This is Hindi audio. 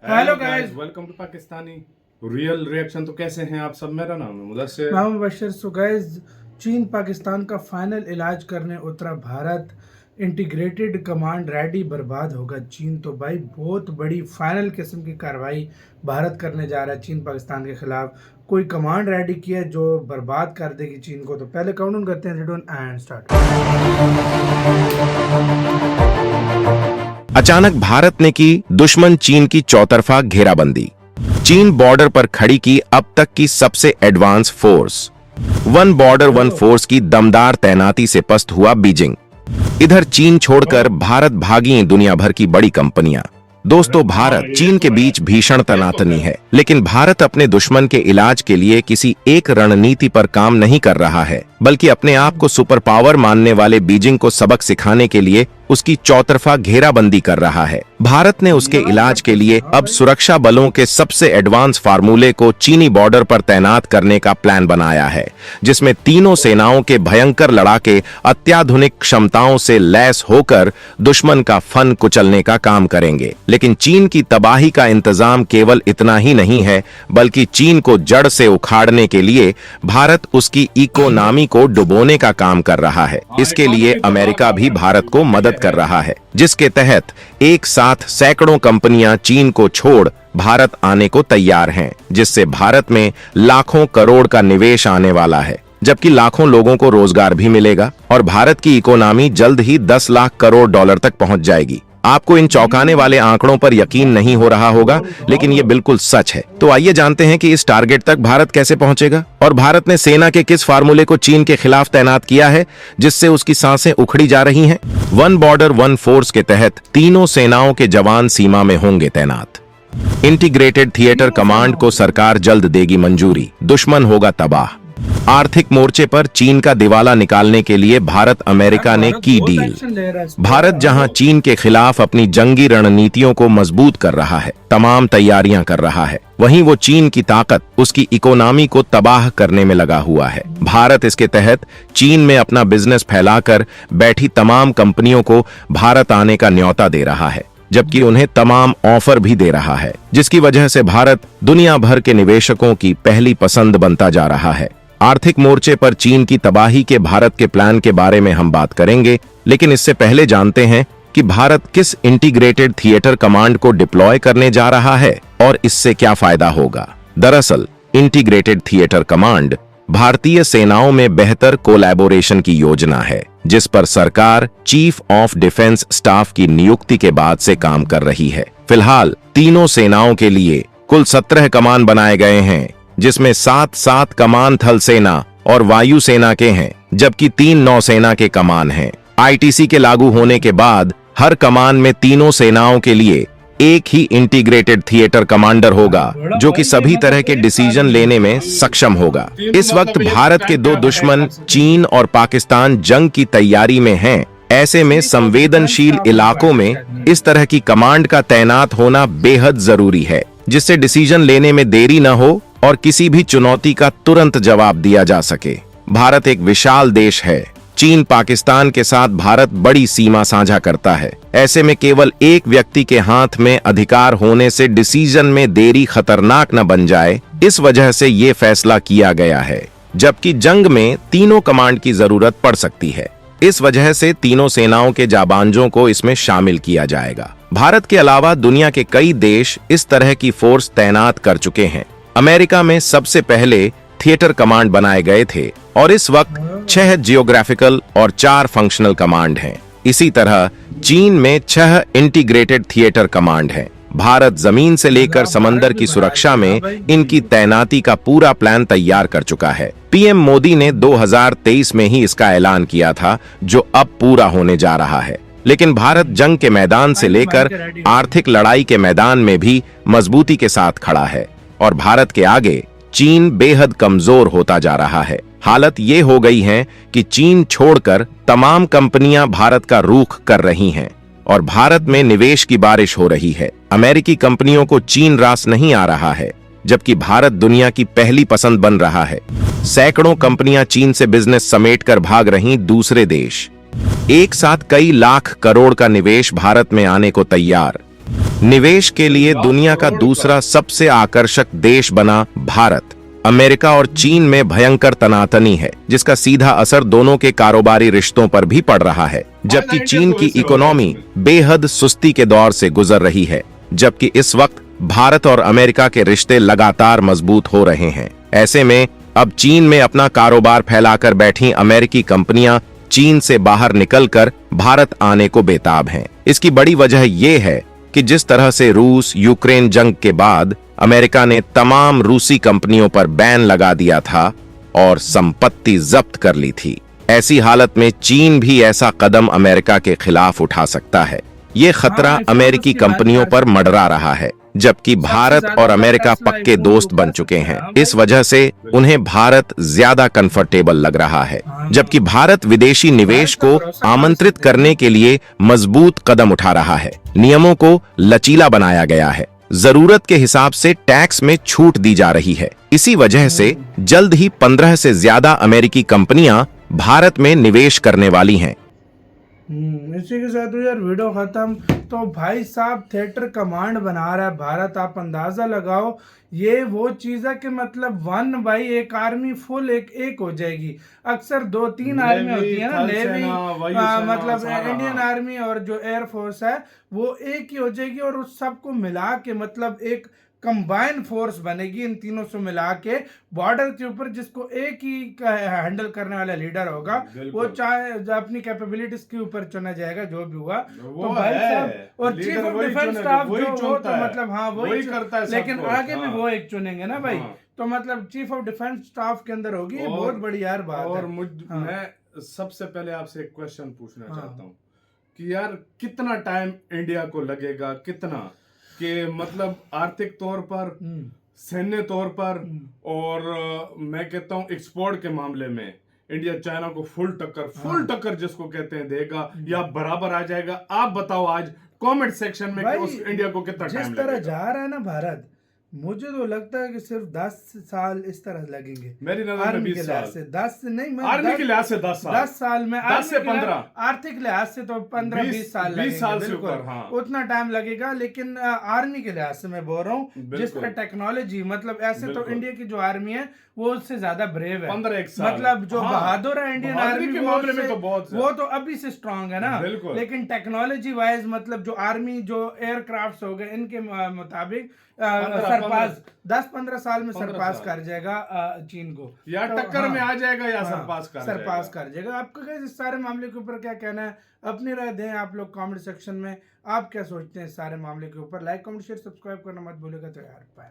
Hello guys, welcome to Pakistani real reaction. तो कैसे हैं आप सब? मेरा नाम है मुदस्सिर। मैं मुबशर। सो गाइस, चीन पाकिस्तान का फाइनल इलाज करने उतरा भारत। इंटीग्रेटेड कमांड रेडी, बर्बाद होगा चीन। तो भाई बहुत बड़ी फाइनल किस्म की कार्रवाई भारत करने जा रहा है चीन पाकिस्तान के खिलाफ। कोई कमांड रेडी किया जो बर्बाद कर देगी चीन को। तो पहले काउंटडाउन करते हैं, रेडी एंड स्टार्ट। अचानक भारत ने की दुश्मन चीन की चौतरफा घेराबंदी। चीन बॉर्डर पर खड़ी की अब तक की सबसे advance force. One border one force की दमदार तैनाती से पस्त हुआ बीजिंग। इधर चीन छोड़कर भारत भागी दुनिया भर की बड़ी कंपनियां। दोस्तों, भारत चीन के बीच भीषण तनातनी है, लेकिन भारत अपने दुश्मन के इलाज के लिए किसी एक रणनीति पर काम नहीं कर रहा है, बल्कि अपने आप को सुपर पावर मानने वाले बीजिंग को सबक सिखाने के लिए उसकी चौतरफा घेराबंदी कर रहा है। भारत ने उसके इलाज के लिए अब सुरक्षा बलों के सबसे एडवांस फार्मूले को चीनी बॉर्डर पर तैनात करने का प्लान बनाया है, जिसमें तीनों सेनाओं के भयंकर लड़ाके अत्याधुनिक क्षमताओं से लैस होकर दुश्मन का फन कुचलने का काम करेंगे। लेकिन चीन की तबाही का इंतजाम केवल इतना ही नहीं है, बल्कि चीन को जड़ से उखाड़ने के लिए भारत उसकी इकोनॉमी को डुबोने का काम कर रहा है। इसके लिए अमेरिका भी भारत को मदद कर रहा है, जिसके तहत एक साथ सैकड़ों कंपनियां चीन को छोड़ भारत आने को तैयार हैं, जिससे भारत में लाखों करोड़ का निवेश आने वाला है, जबकि लाखों लोगों को रोजगार भी मिलेगा और भारत की इकोनॉमी जल्द ही 10 लाख करोड़ डॉलर तक पहुंच जाएगी। आपको इन चौंकाने वाले आंकड़ों पर यकीन नहीं हो रहा होगा, लेकिन ये बिल्कुल सच है। तो आइए जानते हैं कि इस टारगेट तक भारत कैसे पहुंचेगा और भारत ने सेना के किस फार्मूले को चीन के खिलाफ तैनात किया है, जिससे उसकी सांसें उखड़ी जा रही हैं। वन बॉर्डर वन फोर्स के तहत तीनों सेनाओं के जवान सीमा में होंगे तैनात। इंटीग्रेटेड थिएटर कमांड को सरकार जल्द देगी मंजूरी, दुश्मन होगा तबाह। आर्थिक मोर्चे पर चीन का दिवाला निकालने के लिए भारत अमेरिका ने की डील। भारत जहां चीन के खिलाफ अपनी जंगी रणनीतियों को मजबूत कर रहा है, तमाम तैयारियां कर रहा है, वहीं वो चीन की ताकत, उसकी इकोनॉमी को तबाह करने में लगा हुआ है। भारत इसके तहत चीन में अपना बिजनेस फैलाकर बैठी तमाम कंपनियों को भारत आने का न्योता दे रहा है, जबकि उन्हें तमाम ऑफर भी दे रहा है, जिसकी वजह से भारत दुनिया भर के निवेशकों की पहली पसंद बनता जा रहा है। आर्थिक मोर्चे पर चीन की तबाही के भारत के प्लान के बारे में हम बात करेंगे, लेकिन इससे पहले जानते हैं कि भारत किस इंटीग्रेटेड थिएटर कमांड को डिप्लॉय करने जा रहा है और इससे क्या फायदा होगा। दरअसल इंटीग्रेटेड थिएटर कमांड भारतीय सेनाओं में बेहतर कोलैबोरेशन की योजना है, जिस पर सरकार चीफ ऑफ डिफेंस स्टाफ की नियुक्ति के बाद से काम कर रही है। फिलहाल तीनों सेनाओं के लिए कुल 17 कमान बनाए गए हैं, जिसमें 7 कमान थल सेना और वायु सेना के हैं, जबकि 3 नौसेना के कमान हैं। आईटीसी के लागू होने के बाद हर कमान में तीनों सेनाओं के लिए एक ही इंटीग्रेटेड थिएटर कमांडर होगा, जो कि सभी तरह के डिसीजन लेने में सक्षम होगा। इस वक्त भारत के दो दुश्मन चीन और पाकिस्तान जंग की तैयारी में हैं। ऐसे में संवेदनशील इलाकों में इस तरह की कमांड का तैनात होना बेहद जरूरी है, जिससे डिसीजन लेने में देरी न हो और किसी भी चुनौती का तुरंत जवाब दिया जा सके। भारत एक विशाल देश है। चीन पाकिस्तान के साथ भारत बड़ी सीमा साझा करता है। ऐसे में केवल एक व्यक्ति के हाथ में अधिकार होने से डिसीजन में देरी खतरनाक न बन जाए, इस वजह से ये फैसला किया गया है। जबकि जंग में तीनों कमांड की जरूरत पड़ सकती है, इस वजह से तीनों सेनाओं के जाबांजों को इसमें शामिल किया जाएगा। भारत के अलावा दुनिया के कई देश इस तरह की फोर्स तैनात कर चुके हैं। अमेरिका में सबसे पहले थिएटर कमांड बनाए गए थे और इस वक्त 6 जियोग्राफिकल और 4 फंक्शनल कमांड हैं। इसी तरह चीन में 6 इंटीग्रेटेड थिएटर कमांड हैं। भारत जमीन से लेकर समंदर की सुरक्षा में इनकी तैनाती का पूरा प्लान तैयार कर चुका है। पीएम मोदी ने 2023 में ही इसका ऐलान किया था, जो अब पूरा होने जा रहा है। लेकिन भारत जंग के मैदान से लेकर आर्थिक लड़ाई के मैदान में भी मजबूती के साथ खड़ा है और भारत के आगे चीन बेहद कमजोर होता जा रहा है। हालत ये हो गई है कि चीन छोड़कर तमाम कंपनियां भारत का रुख कर रही हैं और भारत में निवेश की बारिश हो रही है। अमेरिकी कंपनियों को चीन रास नहीं आ रहा है, जबकि भारत दुनिया की पहली पसंद बन रहा है। सैकड़ों कंपनियां चीन से बिजनेस समेटकर भाग रही दूसरे देश। एक साथ कई लाख करोड़ का निवेश भारत में आने को तैयार। निवेश के लिए दुनिया का दूसरा सबसे आकर्षक देश बना भारत। अमेरिका और चीन में भयंकर तनातनी है, जिसका सीधा असर दोनों के कारोबारी रिश्तों पर भी पड़ रहा है। जबकि चीन की इकोनॉमी बेहद सुस्ती के दौर से गुजर रही है, जबकि इस वक्त भारत और अमेरिका के रिश्ते लगातार मजबूत हो रहे हैं। ऐसे में अब चीन में अपना कारोबार फैलाकर बैठी अमेरिकी कंपनियां चीन से बाहर निकलकर भारत आने को बेताब हैं। इसकी बड़ी वजह यह है कि जिस तरह से रूस यूक्रेन जंग के बाद अमेरिका ने तमाम रूसी कंपनियों पर बैन लगा दिया था और संपत्ति जब्त कर ली थी, ऐसी हालत में चीन भी ऐसा कदम अमेरिका के खिलाफ उठा सकता है। ये खतरा अमेरिकी कंपनियों पर मंडरा रहा है, जबकि भारत और अमेरिका पक्के दोस्त बन चुके हैं। इस वजह से उन्हें भारत ज्यादा कंफर्टेबल लग रहा है, जबकि भारत विदेशी निवेश को आमंत्रित करने के लिए मजबूत कदम उठा रहा है। नियमों को लचीला बनाया गया है, जरूरत के हिसाब से टैक्स में छूट दी जा रही है। इसी वजह से जल्द ही 15 से ज्यादा अमेरिकी कंपनियां भारत में निवेश करने वाली हैं। इसी के साथ यार वीडियो खत्म। तो भाई साहब थिएटर कमांड बना रहा है भारत, आप अंदाजा लगाओ। ये वो चीज है कि मतलब वन भाई एक आर्मी फुल एक हो जाएगी। अक्सर 2-3 आर्मी होती है ना, नेवी मतलब इंडियन आर्मी और जो एयरफोर्स है वो एक ही हो जाएगी, और उस सबको मिला के मतलब एक कंबाइन फोर्स बनेगी। इन तीनों से मिला के बॉर्डर के ऊपर जिसको एक ही हैंडल करने वाला लीडर होगा, वो चाहे अपनी कैपेबिलिटीज के ऊपर चुना जाएगा, जो भी हुआ तो भाई साहब। और चीफ ऑफ डिफेंस स्टाफ जो वो तो मतलब हाँ वही करता है, लेकिन आगे भी वो एक चुनेंगे ना भाई। तो मतलब चीफ ऑफ डिफेंस स्टाफ के अंदर होगी, ये बहुत बड़ी यार बात है। और मैं सबसे पहले आपसे एक क्वेश्चन पूछना चाहता हूँ कि यार कितना टाइम इंडिया को लगेगा, कितना कि मतलब आर्थिक तौर पर, सैन्य तौर पर, और मैं कहता हूं एक्सपोर्ट के मामले में इंडिया चाइना को फुल टक्कर जिसको कहते हैं देगा, या बराबर आ जाएगा? आप बताओ आज कमेंट सेक्शन में कि उस इंडिया को कितना टाइम लगेगा। जिस तरह जा रहा है ना भारत, मुझे तो लगता है कि सिर्फ 10 साल इस तरह लगेंगे। मेरी नजर में 20 साल से 10 नहीं, आर्मी के लिहाज से 10 साल में, 10 से 15, आर्थिक लिहाज से तो 15-20 साल लगेंगे, 20 साल से बिल्कुल ऊपर, हाँ। उतना टाइम लगेगा। लेकिन आर्मी के लिहाज से मैं बोल रहा हूँ, जिस तरह टेक्नोलॉजी मतलब ऐसे तो इंडिया की जो आर्मी है वो उससे ज्यादा ब्रेव है, 15-1 साल मतलब जो बहादुर है इंडियन आर्मी के मामले में तो बहुत वो तो अभी से स्ट्रांग है ना। लेकिन टेक्नोलॉजी वाइज मतलब जो आर्मी जो एयरक्राफ्ट हो गए इनके मुताबिक सरपास 10-15 साल में सरपास कर जाएगा चीन को, या टक्कर में आ जाएगा या सरपास कर जाएगा। आपका क्या इस सारे मामले के ऊपर क्या कहना है? अपनी राय दें आप लोग कमेंट सेक्शन में। आप क्या सोचते हैं इस सारे मामले के ऊपर? लाइक कमेंट शेयर सब्सक्राइब करना मत भूलिएगा। तो यार बाय।